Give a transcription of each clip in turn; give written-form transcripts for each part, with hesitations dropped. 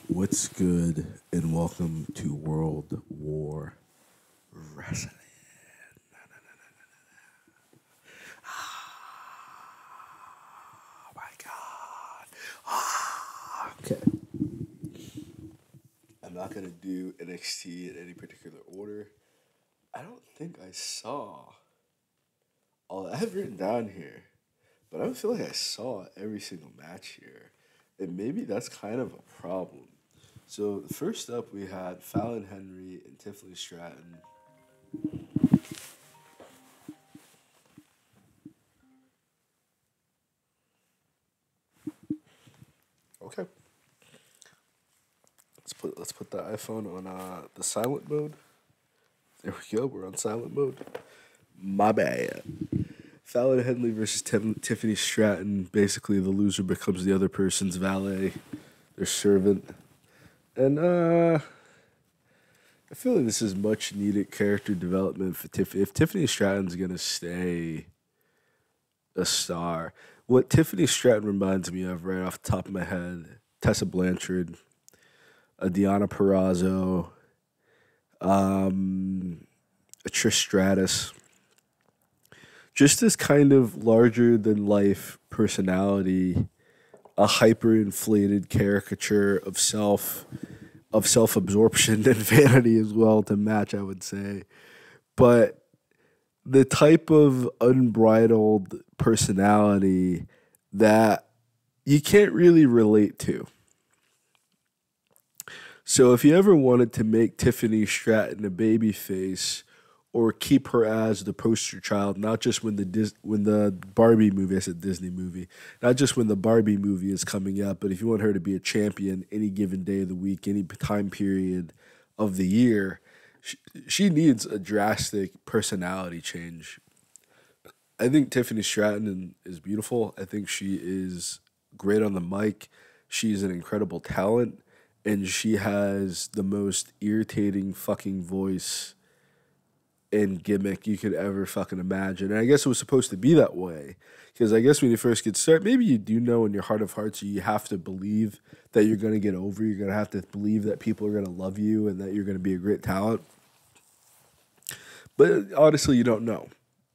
What's good, and welcome to World War Wrestling. Oh my god. Okay. I'm not going to do NXT in any particular order. I don't think I saw all I have written down here, but I don't feel like I saw every single match here. And maybe that's kind of a problem. So, first up, we had Fallon Henry and Tiffany Stratton. Okay. Let's put the iPhone on the silent mode. There we go. We're on silent mode. My bad. Fallon Henley versus Tiffany Stratton. Basically, the loser becomes the other person's valet, their servant, and I feel like this is much needed character development for Tiffany. If Tiffany Stratton's gonna stay a star, what Tiffany Stratton reminds me of right off the top of my head, Tessa Blanchard, a Deanna Perrazzo, a Trish Stratus. Just this kind of larger than life personality, a hyper inflated caricature of self absorption and vanity as well to match, I would say. But the type of unbridled personality that you can't really relate to. So if you ever wanted to make Tiffany Stratton a baby face or keep her as the poster child, not just when the Barbie movie, I said Disney movie, not just when the Barbie movie is coming up, but if you want her to be a champion any given day of the week, any time period of the year, she needs a drastic personality change. I think Tiffany Stratton is beautiful. I think she is great on the mic. She's an incredible talent, and she has the most irritating fucking voice and gimmick you could ever fucking imagine. And I guess it was supposed to be that way. Because I guess when you first get started, maybe you do know in your heart of hearts you have to believe that you're going to get over. You're going to have to believe that people are going to love you and that you're going to be a great talent. But honestly, you don't know.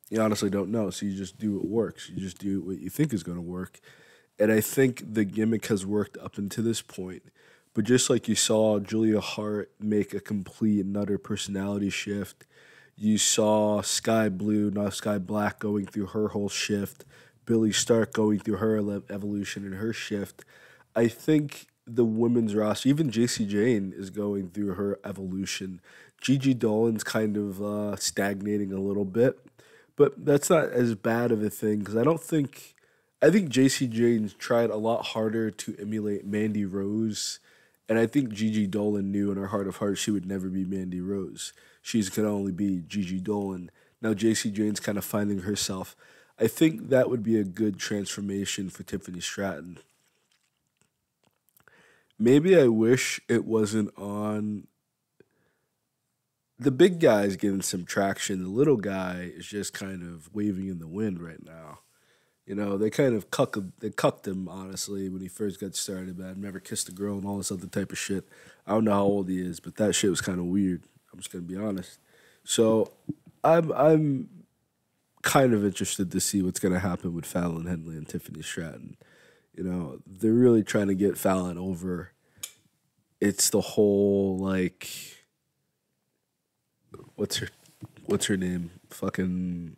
You honestly don't know. So you just do what works. You just do what you think is going to work. And I think the gimmick has worked up until this point. But just like you saw Julia Hart make a complete and utter personality shift, you saw Sky Blue, not Sky Black, going through her whole shift, Billy Stark going through her evolution and her shift. I think the women's roster, even JC Jane, is going through her evolution. Gigi Dolan's kind of stagnating a little bit, but that's not as bad of a thing because I think JC Jane's tried a lot harder to emulate Mandy Rose, and I think Gigi Dolan knew in her heart of hearts she would never be Mandy Rose. She's gonna only be Gigi Dolan. Now JC Jane's kind of finding herself. I think that would be a good transformation for Tiffany Stratton. Maybe I wish it wasn't on. The big guy's getting some traction. The little guy is just kind of waving in the wind right now. You know, they kind of cucked him, honestly, when he first got started, but I've never kissed a girl and all this other type of shit. I don't know how old he is, but that shit was kind of weird. I'm just gonna be honest. So I'm kind of interested to see what's gonna happen with Fallon Henley and Tiffany Stratton. You know, they're really trying to get Fallon over. It's the whole like what's her what's her name? Fucking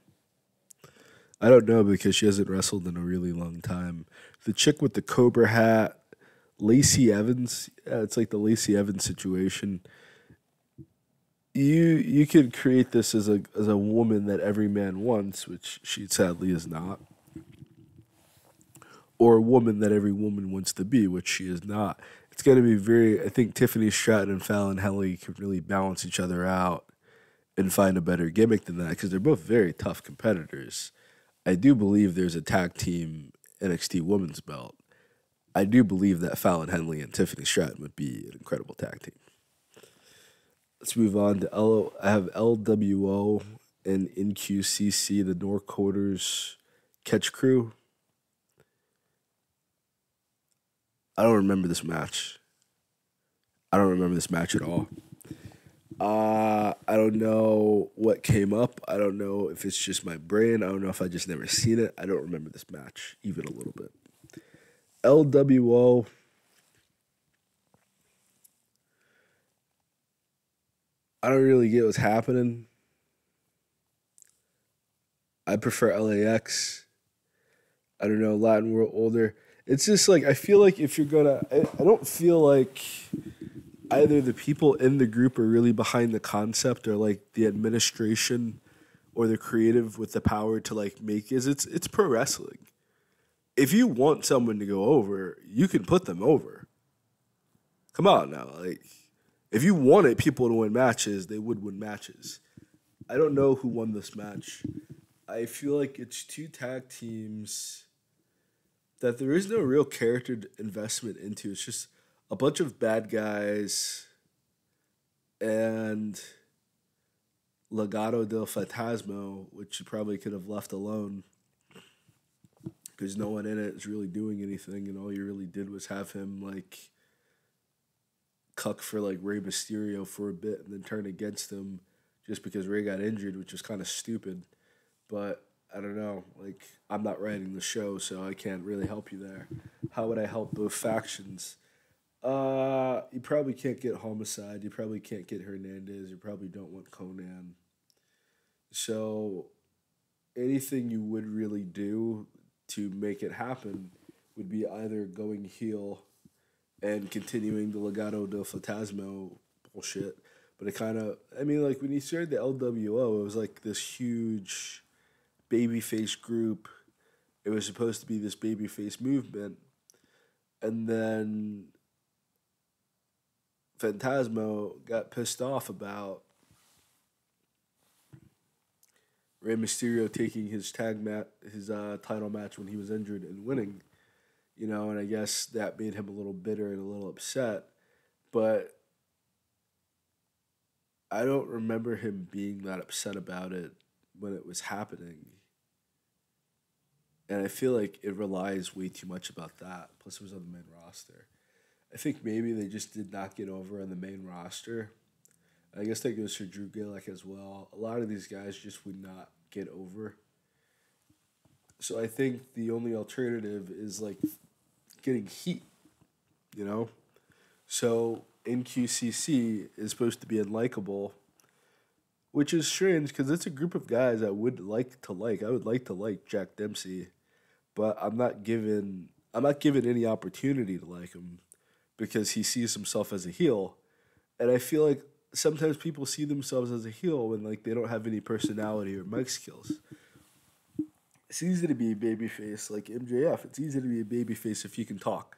I don't know because she hasn't wrestled in a really long time. The chick with the cobra hat, Lacey Evans. Yeah, it's like the Lacey Evans situation. You could create this as a woman that every man wants, which she sadly is not, or a woman that every woman wants to be, which she is not. It's going to be very. I think Tiffany Stratton and Fallon Henley can really balance each other out and find a better gimmick than that because they're both very tough competitors. I do believe there's a tag team NXT women's belt. I do believe that Fallon Henley and Tiffany Stratton would be an incredible tag team. Let's move on to I have LWO and NQCC, the North Quarters Catch Crew. I don't remember this match. I don't remember this match at all. I don't know what came up. I don't know if it's just my brain. I don't know if I just never seen it. I don't remember this match even a little bit. LWO. I don't really get what's happening. I prefer LAX. I don't know, Latin World Order. It's just like, I feel like if you're gonna, I don't feel like either the people in the group are really behind the concept or like the administration or the creative with the power to like make it. It's pro wrestling. If you want someone to go over, you can put them over. Come on now, like if you wanted people to win matches, they would win matches. I don't know who won this match. I feel like it's two tag teams that there is no real character investment into. It's just a bunch of bad guys and Legado del Fantasma, which you probably could have left alone because no one in it is really doing anything, and all you really did was have him like cuck for like Rey Mysterio for a bit and then turn against him just because Rey got injured, which was kind of stupid. But I don't know. Like, I'm not writing the show, so I can't really help you there. How would I help both factions? You probably can't get Homicide. You probably can't get Hernandez. You probably don't want Conan. So anything you would really do to make it happen would be either going heel and continuing the Legado del Fantasma bullshit. But it kind of, I mean, like when you started the LWO, it was like this huge babyface group. It was supposed to be this babyface movement. And then Phantasmo got pissed off about Rey Mysterio taking his title match when he was injured and winning, and I guess that made him a little bitter and a little upset. But I don't remember him being that upset about it when it was happening. And I feel like it relies way too much about that. Plus, it was on the main roster. I think maybe they just did not get over on the main roster. I guess that goes for Drew Gulak as well. A lot of these guys just would not get over. So I think the only alternative is like getting heat, So NQCC is supposed to be unlikable, which is strange because it's a group of guys I would like to like. I would like to like Jack Dempsey, but I'm not given any opportunity to like him because he sees himself as a heel. And I feel like sometimes people see themselves as a heel when like they don't have any personality or mic skills. It's easy to be a babyface like MJF. It's easy to be a babyface if you can talk,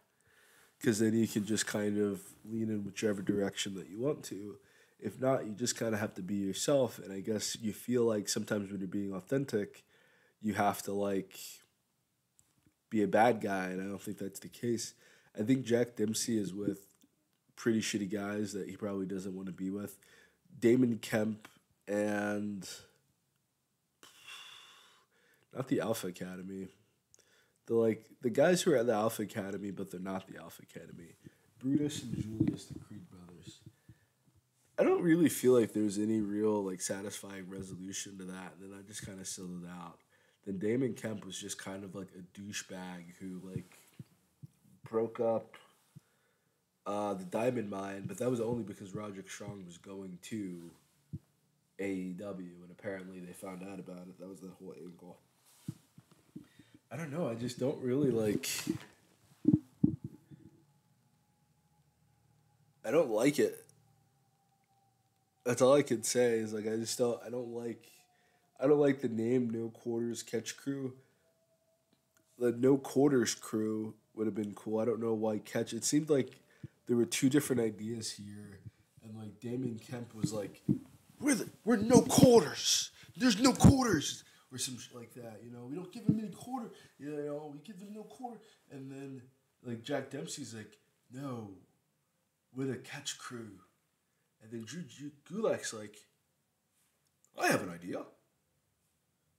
because then you can just kind of lean in whichever direction that you want to. If not, you just kind of have to be yourself. And I guess you feel like sometimes when you're being authentic, you have to like be a bad guy, and I don't think that's the case. I think Jack Dempsey is with pretty shitty guys that he probably doesn't want to be with. Damon Kemp and not the Alpha Academy. The guys who are at the Alpha Academy, but they're not the Alpha Academy. Brutus and Julius, the Creed brothers. I don't really feel like there's any real like satisfying resolution to that. And then I just kind of settled it out. Then Damon Kemp was just kind of like a douchebag who like broke up the Diamond Mine, but that was only because Roderick Strong was going to AEW, and apparently they found out about it. That was the whole angle. I don't know. I just don't really like. I don't like it. That's all I can say. Is like I just don't. I don't like. I don't like the name No Quarters Catch Crew. The No Quarters crew would have been cool. I don't know why Catch. It seemed like there were two different ideas here, and like Damien Kemp was like, "We're no quarters. There's no quarters." Or some shit like that, We don't give him any quarter, we give them no quarter. And then, like, Jack Dempsey's like, no, we're the Catch Crew. And then Drew Gulak's like, I have an idea.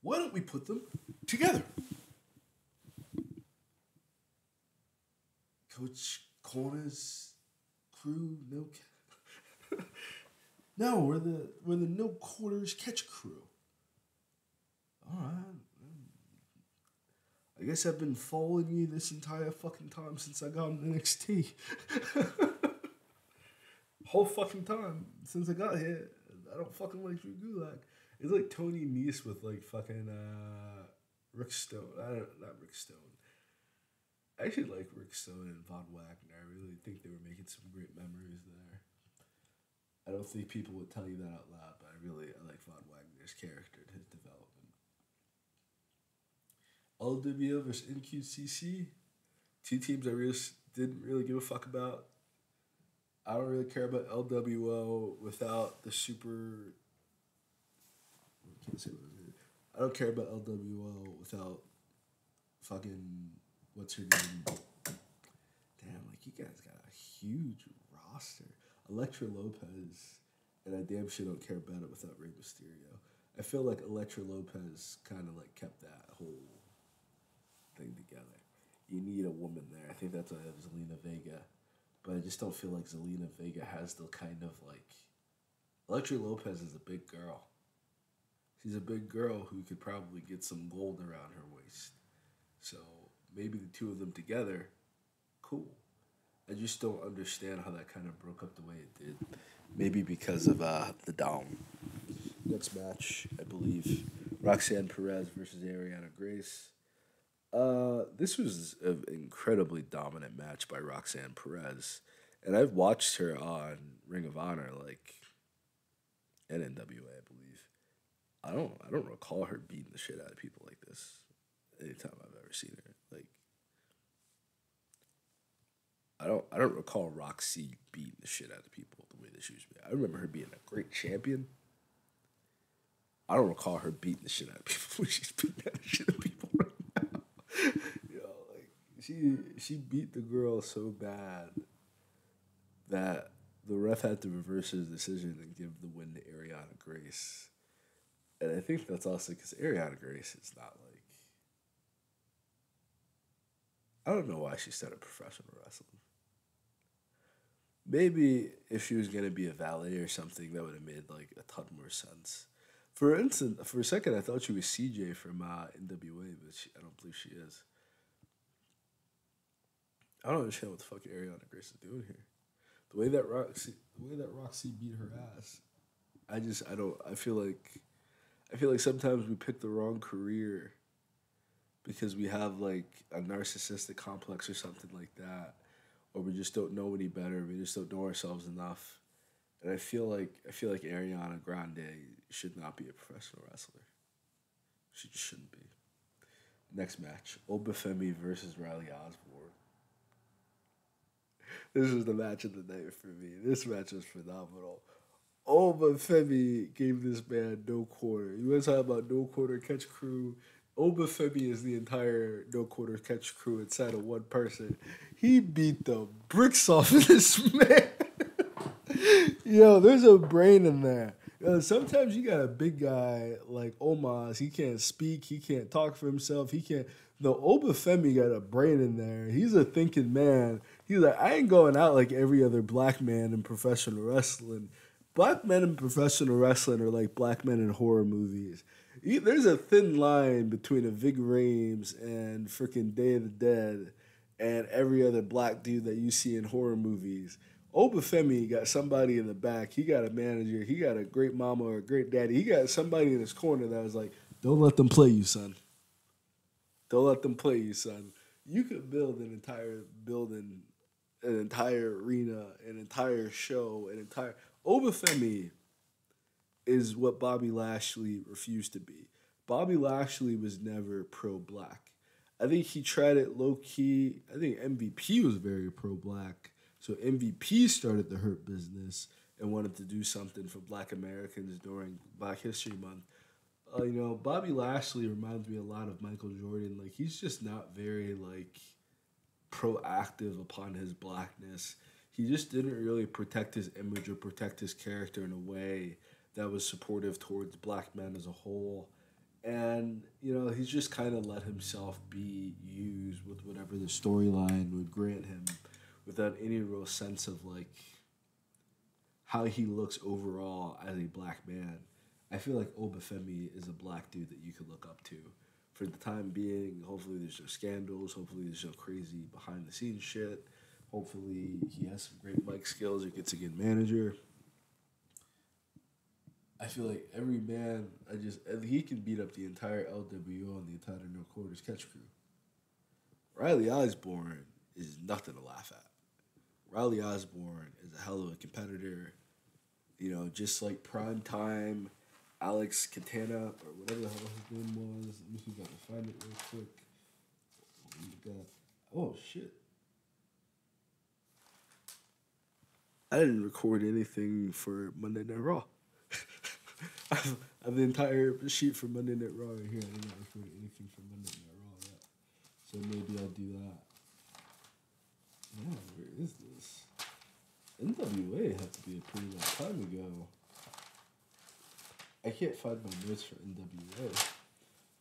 Why don't we put them together? Coach Corners crew, no, we're the no quarters catch crew. All right. I guess I've been following you this entire fucking time since I got on NXT. Whole fucking time since I got here. I don't fucking like Drew Gulak. It's like Tony Nese with like fucking Rick Stone. Not Rick Stone. I actually like Rick Stone and Von Wagner. I really think they were making some great memories there. I don't think people would tell you that out loud, but I like Von Wagner's character and his development. LWO versus NQCC. Two teams I didn't really give a fuck about. I don't really care about LWO without the super. I can't say what it is. I don't care about LWO without fucking what's her name? Damn, like you guys got a huge roster. Elektra Lopez, and I damn sure don't care about it without Rey Mysterio. I feel like Elektra Lopez kind of like kept that whole thing together. You need a woman there. I think that's why I have Zelina Vega. But I just don't feel like Zelina Vega has the kind of like... Elektra Lopez is a big girl. She's a big girl who could probably get some gold around her waist. So maybe the two of them together, cool. I just don't understand how that kind of broke up the way it did. Maybe because of the Dom. Next match, I believe, Roxanne Perez versus Ariana Grace. This was an incredibly dominant match by Roxanne Perez, and I've watched her on Ring of Honor, like, and NWA, I believe. I don't recall her beating the shit out of people like this anytime I've ever seen her. Like, I don't recall Roxy beating the shit out of people the way that she was. I remember her being a great champion. I don't recall her beating the shit out of people when she's beating the shit out of people right now. Like she beat the girl so bad that the ref had to reverse his decision and give the win to Ariana Grace. And I think that's also because Ariana Grace is not like... I don't know why she started professional wrestling. Maybe if she was going to be a valet or something, that would have made like a ton more sense. For instance, for a second, I thought she was CJ from NWA, but I don't believe she is. I don't understand what the fuck Ariana Grace is doing here. The way that Roxy beat her ass, I feel like sometimes we pick the wrong career because we have like a narcissistic complex or something like that, or we just don't know any better. We just don't know ourselves enough. And I feel like Ariana Grande should not be a professional wrestler. She just shouldn't be. Next match, Obafemi versus Riley Osborne. This was the match of the night for me. This match was phenomenal. Obafemi gave this man no quarter. You want to talk about no quarter catch crew? Obafemi is the entire no quarter catch crew inside of one person. He beat the bricks off of this man. Yo, there's a brain in there. Yo, sometimes you got a big guy like Omos. He can't speak. He can't talk for himself. The Obafemi got a brain in there. He's a thinking man. He's like, I ain't going out like every other black man in professional wrestling. Black men in professional wrestling are like black men in horror movies. There's a thin line between a Vig Rhames and freaking Day of the Dead and every other black dude that you see in horror movies. Obafemi got somebody in the back. He got a manager. He got a great mama or a great daddy. He got somebody in his corner that was like, don't let them play you, son. Don't let them play you, son. You could build an entire building, an entire arena, an entire show, Obafemi is what Bobby Lashley refused to be. Bobby Lashley was never pro-black. I think he tried it low-key. I think MVP was very pro-black. So MVP started the Hurt Business and wanted to do something for black Americans during Black History Month. Bobby Lashley reminds me a lot of Michael Jordan. Like, he's just not very, like, proactive upon his blackness. He just didn't really protect his image or protect his character in a way that was supportive towards black men as a whole. And, he's just kind of let himself be used with whatever the storyline would grant him without any real sense of like how he looks overall as a black man. I feel like Obafemi is a black dude that you could look up to. For the time being, hopefully there's no scandals. Hopefully there's no crazy behind the scenes shit. Hopefully he has some great mic skills or gets a good manager. I feel like every man, he can beat up the entire LWO and the entire No Quarters catch crew. Riley Osborne is nothing to laugh at. Riley Osborne is a hell of a competitor. You know, just like prime time Alex Katana or whatever the hell his name was. Let me see if I can find it real quick. Oh shit. I didn't record anything for Monday Night Raw. I have the entire sheet for Monday Night Raw right here. I did not record anything for Monday Night Raw yet. So maybe I'll do that. Yeah, where is this? NWA had to be a pretty long time ago. I can't find my notes for NWA.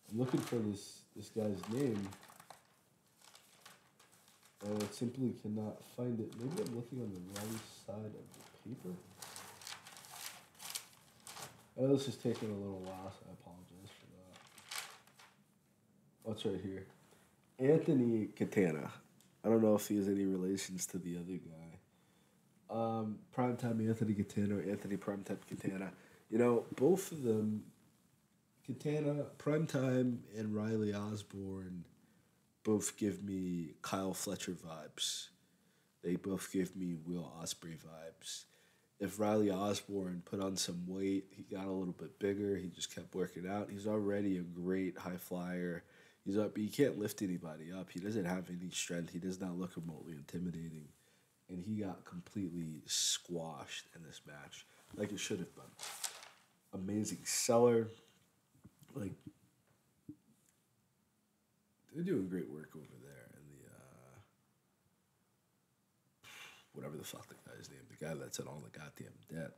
I'm looking for this guy's name. And I simply cannot find it. Maybe I'm looking on the wrong side of the paper. I know this is taking a little while, so I apologize for that. Oh, it's right here. Anthony Katana. I don't know if he has any relations to the other guy. Primetime Anthony Katana or Anthony Primetime Katana. You know, both of them, Katana, Primetime, and Riley Osborne, both give me Kyle Fletcher vibes. They both give me Will Ospreay vibes. If Riley Osborne put on some weight, he got a little bit bigger, he just kept working out. He's already a great high flyer. He can't lift anybody up. He doesn't have any strength. He does not look remotely intimidating. And he got completely squashed in this match, like it should have been. Amazing seller. Like, they're doing great work over there in the, whatever the fuck the guy's name, the guy that's in all the goddamn debt.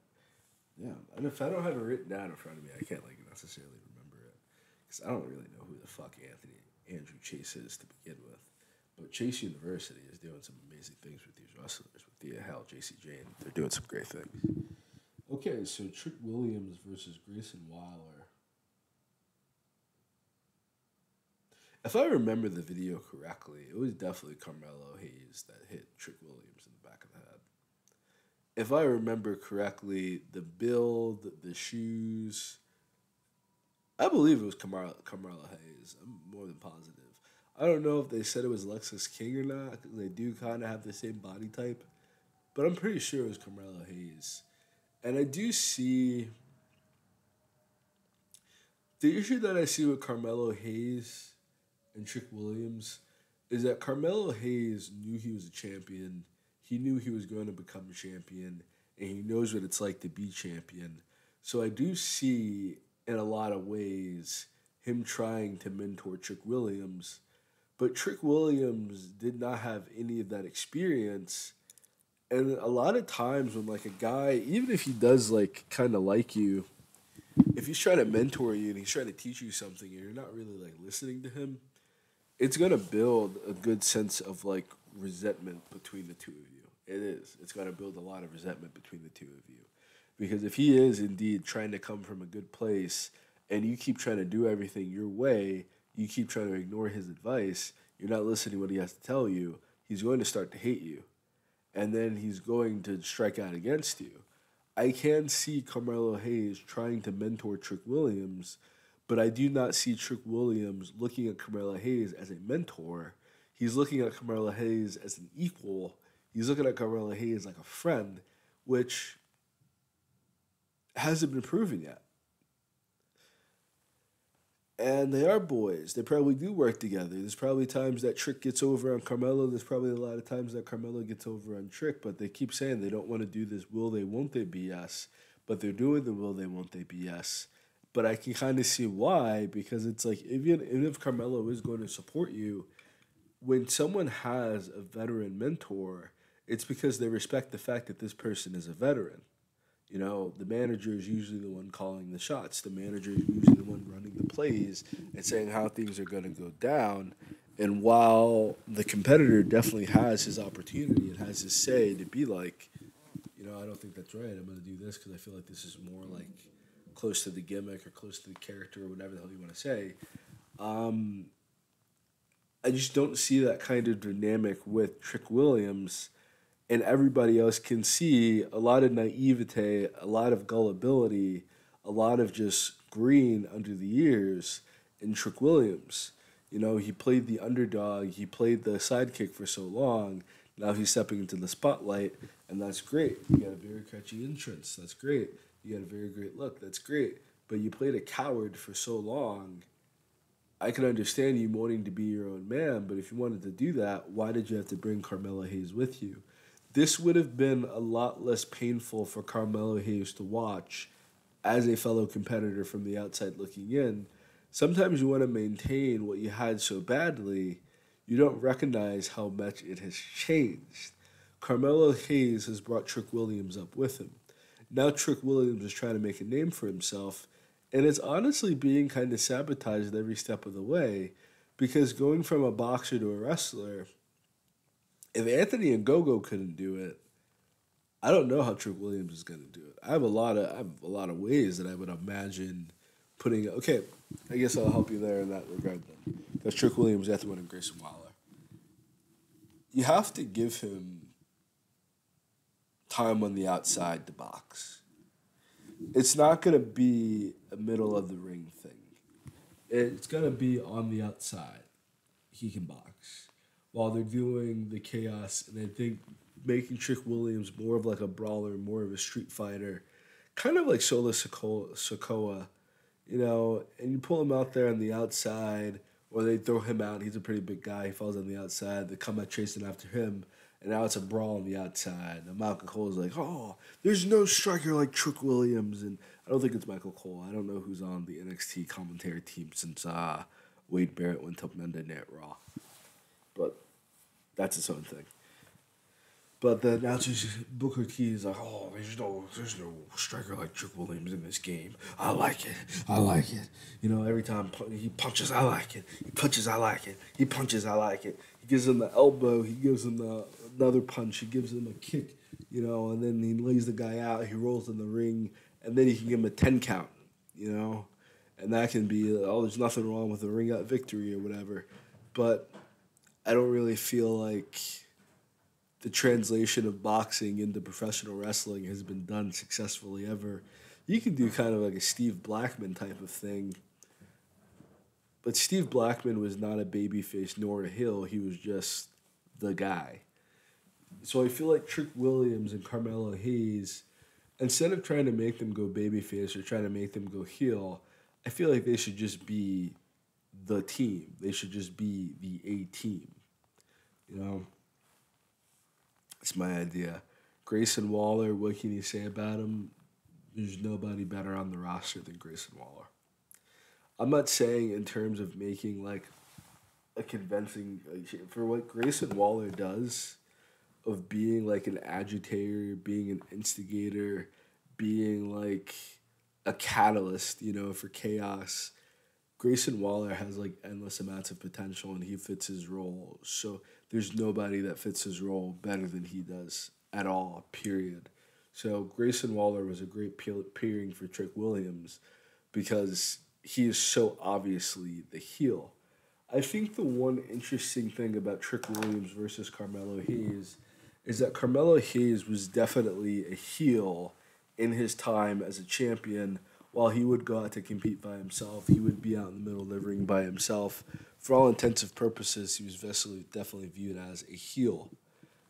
Yeah, and if I don't have it written down in front of me, I can't, like, necessarily remember it. Because I don't really know who the fuck Andrew Chase is to begin with. But Chase University is doing some amazing things with these wrestlers, with Thea Hal, JC Jane. They're doing some great things. Okay, so Trick Williams versus Grayson Waller. If I remember the video correctly, it was definitely Carmelo Hayes that hit Trick Williams in the back of the head. If I remember correctly, the build, the shoes, I believe it was Carmelo Hayes. I'm more than positive. I don't know if they said it was Lexus King or not, because they do kind of have the same body type, but I'm pretty sure it was Carmelo Hayes. And I do see the issue that I see with Carmelo Hayes and Trick Williams is that Carmelo Hayes knew he was a champion. He knew he was going to become a champion, and he knows what it's like to be champion. So I do see, in a lot of ways, him trying to mentor Trick Williams. But Trick Williams did not have any of that experience. And a lot of times when, like, a guy, even if he does, like, kind of like you, if he's trying to mentor you and he's trying to teach you something and you're not really, like, listening to him, it's going to build a good sense of, like, resentment between the two of you. It is. It's going to build a lot of resentment between the two of you. Because if he is indeed trying to come from a good place and you keep trying to do everything your way, you keep trying to ignore his advice, you're not listening to what he has to tell you, he's going to start to hate you. And then he's going to strike out against you. I can see Carmelo Hayes trying to mentor Trick Williams, but I do not see Trick Williams looking at Carmelo Hayes as a mentor. He's looking at Carmelo Hayes as an equal. He's looking at Carmelo Hayes like a friend, which hasn't been proven yet. And they are boys. They probably do work together. There's probably times that Trick gets over on Carmelo. There's probably a lot of times that Carmelo gets over on Trick, but they keep saying they don't want to do this will they, won't they BS, but they're doing the will they, won't they BS. But I can kind of see why, because it's like, even if Carmelo is going to support you, when someone has a veteran mentor, it's because they respect the fact that this person is a veteran. You know, the manager is usually the one calling the shots. The manager is usually the one running the plays and saying how things are going to go down. And while the competitor definitely has his opportunity and has his say to be like, I don't think that's right. I'm going to do this because I feel like this is more like close to the gimmick or close to the character or whatever the hell you want to say. Um, I just don't see that kind of dynamic with Trick Williams, and everybody else can see a lot of naivete, a lot of gullibility, a lot of just green under the ears in Trick Williams. He played the underdog, he played the sidekick for so long. Now he's stepping into the spotlight, and that's great. You got a very catchy entrance, that's great. You got a very great look, that's great. But you played a coward for so long. I can understand you wanting to be your own man, but if you wanted to do that, why did you have to bring Carmelo Hayes with you? This would have been a lot less painful for Carmelo Hayes to watch as a fellow competitor from the outside looking in. Sometimes you want to maintain what you had so badly, you don't recognize how much it has changed. Carmelo Hayes has brought Trick Williams up with him. Now Trick Williams is trying to make a name for himself, and it's honestly being kind of sabotaged every step of the way because going from a boxer to a wrestler, if Anthony and Gogo couldn't do it, I don't know how Trick Williams is going to do it. I have a lot of ways that I would imagine putting. Okay, I guess I'll help you there in that regard then, because Trick Williams has to win and Grayson Waller. You have to give him time on the outside to box. It's not going to be a middle of the ring thing. It's going to be on the outside. He can box while they're doing the chaos, and I think making Trick Williams more of like a brawler, more of a street fighter, kind of like Solo Sokoa, and you pull him out there on the outside, or they throw him out. He's a pretty big guy. He falls on the outside. They come out chasing after him, and now it's a brawl on the outside. And Michael Cole's like, oh, there's no striker like Trick Williams. And I don't think it's Michael Cole. I don't know who's on the NXT commentary team since Wade Barrett went to Monday Night Raw. But that's its own thing. But the announcers, Booker T is like, oh, there's no striker like Trick Williams in this game. I like it. Every time he punches, I like it. He punches, I like it. He punches, I like it. He gives him the elbow. He gives him another punch. He gives him a kick, and then he lays the guy out. He rolls in the ring, and then he can give him a 10 count, And that can be, there's nothing wrong with a ring out victory or whatever. But I don't really feel like the translation of boxing into professional wrestling has been done successfully ever. You can do kind of like a Steve Blackman type of thing, but Steve Blackman was not a babyface nor a heel. He was just the guy. So I feel like Trick Williams and Carmelo Hayes, instead of trying to make them go babyface or trying to make them go heel, I feel like they should just be the team. They should just be the A team. It's my idea. Grayson Waller, what can you say about him? There's nobody better on the roster than Grayson Waller. I'm not saying in terms of making like a convincing, for what Grayson Waller does, of being like an agitator, being an instigator, being like a catalyst, for chaos. Grayson Waller has like endless amounts of potential, and he fits his role. So there's nobody that fits his role better than he does at all, period. So Grayson Waller was a great pairing for Trick Williams because he is so obviously the heel. I think the one interesting thing about Trick Williams versus Carmelo Hayes is that Carmelo Hayes was definitely a heel in his time as a champion. While he would go out to compete by himself, he would be out in the middle of the ring by himself. For all intents and purposes, he was definitely viewed as a heel.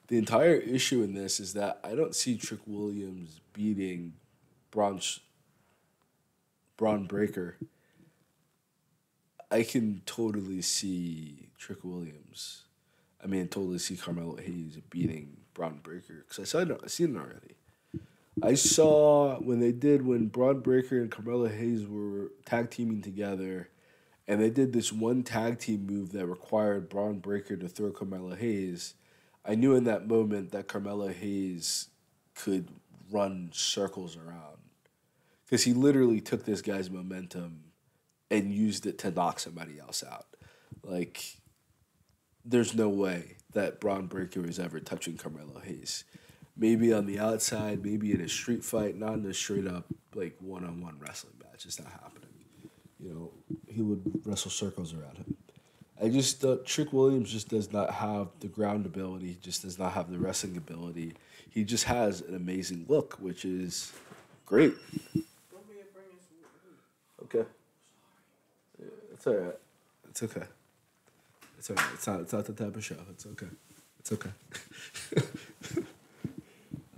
The entire issue in this is that I don't see Trick Williams beating Braun Breaker. I can totally see Trick Williams. Totally see Carmelo Hayes beating Braun Breaker because I've seen it already. I saw when Braun Breaker and Carmelo Hayes were tag teaming together, and they did this one tag team move that required Braun Breaker to throw Carmelo Hayes. I knew in that moment that Carmelo Hayes could run circles around because he literally took this guy's momentum and used it to knock somebody else out. Like, there's no way that Braun Breaker is ever touching Carmelo Hayes. Maybe on the outside, maybe in a street fight, not in a straight up like one-on-one wrestling match. It's not happening. You know, he would wrestle circles around him. I just Trick Williams just does not have the ground ability. He just does not have the wrestling ability. He just has an amazing look, which is great. Okay, it's all right. It's okay. It's all right. It's not the type of show. It's okay. It's okay.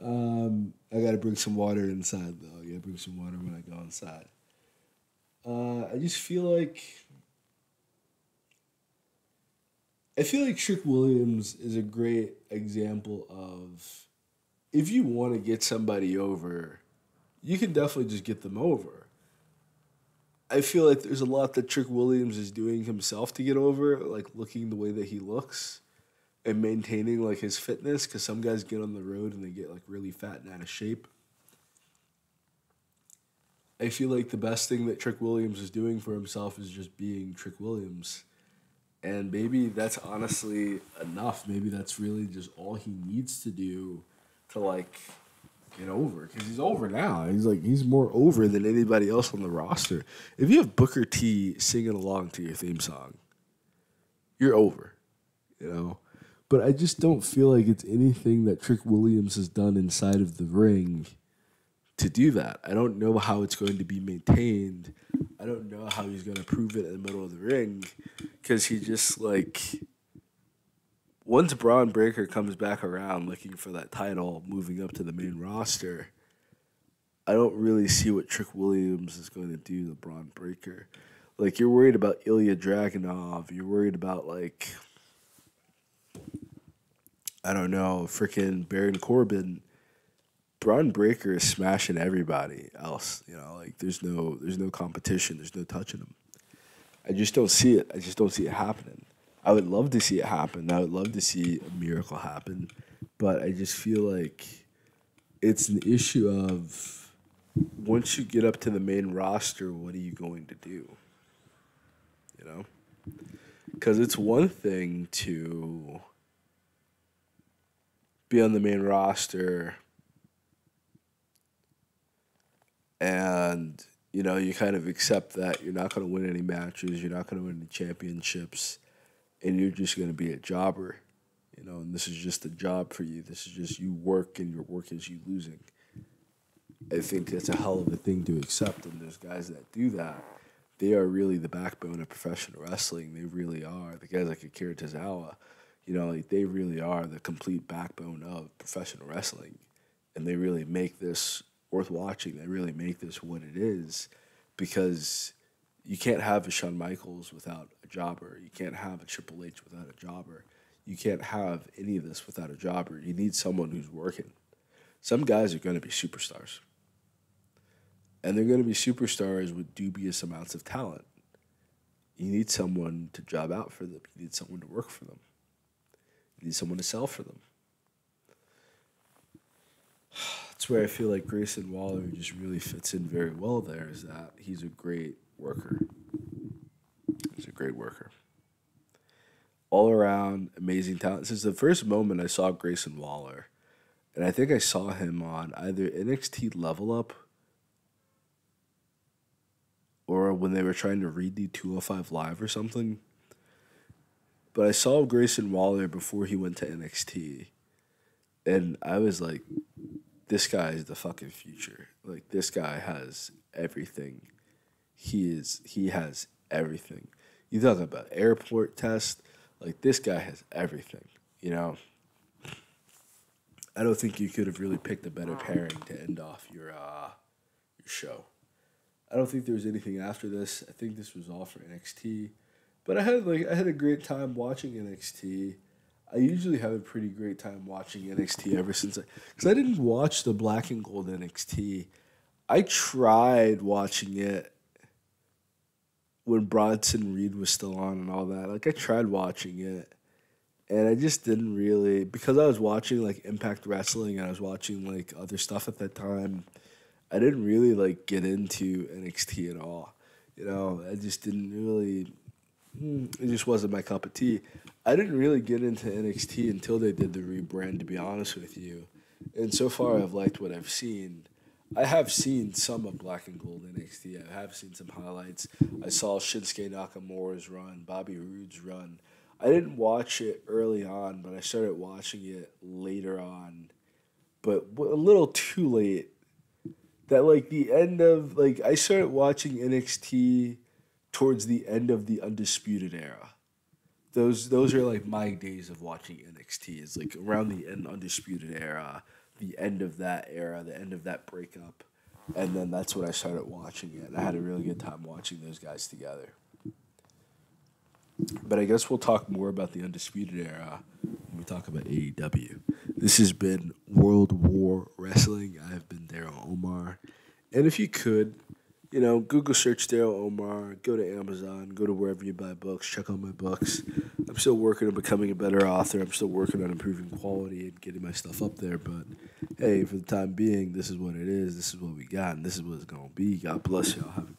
I gotta bring some water inside though. I gotta bring some water when I go inside. I just feel like Trick Williams is a great example of if you want to get somebody over, you can definitely just get them over. I feel like there's a lot that Trick Williams is doing himself to get over, like looking the way that he looks and maintaining like his fitness. Because some guys get on the road and they get like really fat and out of shape. I feel like the best thing that Trick Williams is doing for himself is just being Trick Williams. And maybe that's honestly enough. Maybe that's really just all he needs to do to like get over. Because he's over now. He's more over than anybody else on the roster. If you have Booker T singing along to your theme song, you're over. You know? But I just don't feel like it's anything that Trick Williams has done inside of the ring to do that. I don't know how it's going to be maintained. I don't know how he's going to prove it in the middle of the ring because he just like once Braun Breaker comes back around looking for that title, moving up to the main roster, I don't really see what Trick Williams is going to do to Braun Breaker. Like you're worried about Ilya Dragunov, you're worried about like I don't know, freaking Baron Corbin. Braun Breaker is smashing everybody else. You know, like there's no competition. There's no touching him. I just don't see it. I just don't see it happening. I would love to see it happen. I would love to see a miracle happen, but I just feel like it's an issue of once you get up to the main roster, what are you going to do? You know, because it's one thing to be on the main roster and you know you kind of accept that you're not going to win any matches, you're not going to win any championships, and you're just going to be a jobber, you know, and this is just a job for you. This is just you work, and your work is you losing. I think that's a hell of a thing to accept, and there's guys that do that. They are really the backbone of professional wrestling. They really are. The guys like Akira Tozawa, you know, like they really are the complete backbone of professional wrestling, and they really make this worth watching. They really make this what it is, because you can't have a Shawn Michaels without a jobber. You can't have a Triple H without a jobber. You can't have any of this without a jobber. You need someone who's working. Some guys are going to be superstars, and they're going to be superstars with dubious amounts of talent. You need someone to job out for them. You need someone to work for them. You need someone to sell for them. That's where I feel like Grayson Waller just really fits in very well there, is that he's a great worker. He's a great worker. All around amazing talent. Since the first moment I saw Grayson Waller, and I think I saw him on either NXT Level Up or when they were trying to redo 205 Live or something. But I saw Grayson Waller before he went to NXT, and I was like, this guy is the fucking future. Like, this guy has everything. He has everything. You talk about airport test, like, this guy has everything, you know? I don't think you could have really picked a better pairing to end off your show. I don't think there was anything after this. I think this was all for NXT. But I had a great time watching NXT. I usually have a pretty great time watching NXT ever since because I didn't watch the Black and Gold NXT. I tried watching it when Bronson Reed was still on and all that. Like I tried watching it, and I just didn't really, because I was watching like Impact Wrestling and I was watching like other stuff at that time. I didn't really like get into NXT at all. You know, I just didn't really It just wasn't my cup of tea. I didn't really get into NXT until they did the rebrand, to be honest with you. And so far, I've liked what I've seen. I have seen some of Black and Gold NXT. I have seen some highlights. I saw Shinsuke Nakamura's run, Bobby Roode's run. I didn't watch it early on, but I started watching it later on. But a little too late. That like the end of like I started watching NXT towards the end of the Undisputed Era. Those are like my days of watching NXT. It's like around the end Undisputed Era, the end of that era, the end of that breakup, and then that's when I started watching it. I had a really good time watching those guys together. But I guess we'll talk more about the Undisputed Era when we talk about AEW. This has been World War Wrestling. I have been Daryl Omar. And if you could, Google search Daryl Omar, go to Amazon, go to wherever you buy books, check out my books. I'm still working on becoming a better author. I'm still working on improving quality and getting my stuff up there. But hey, for the time being, this is what it is. This is what we got, and this is what it's going to be. God bless y'all. Have a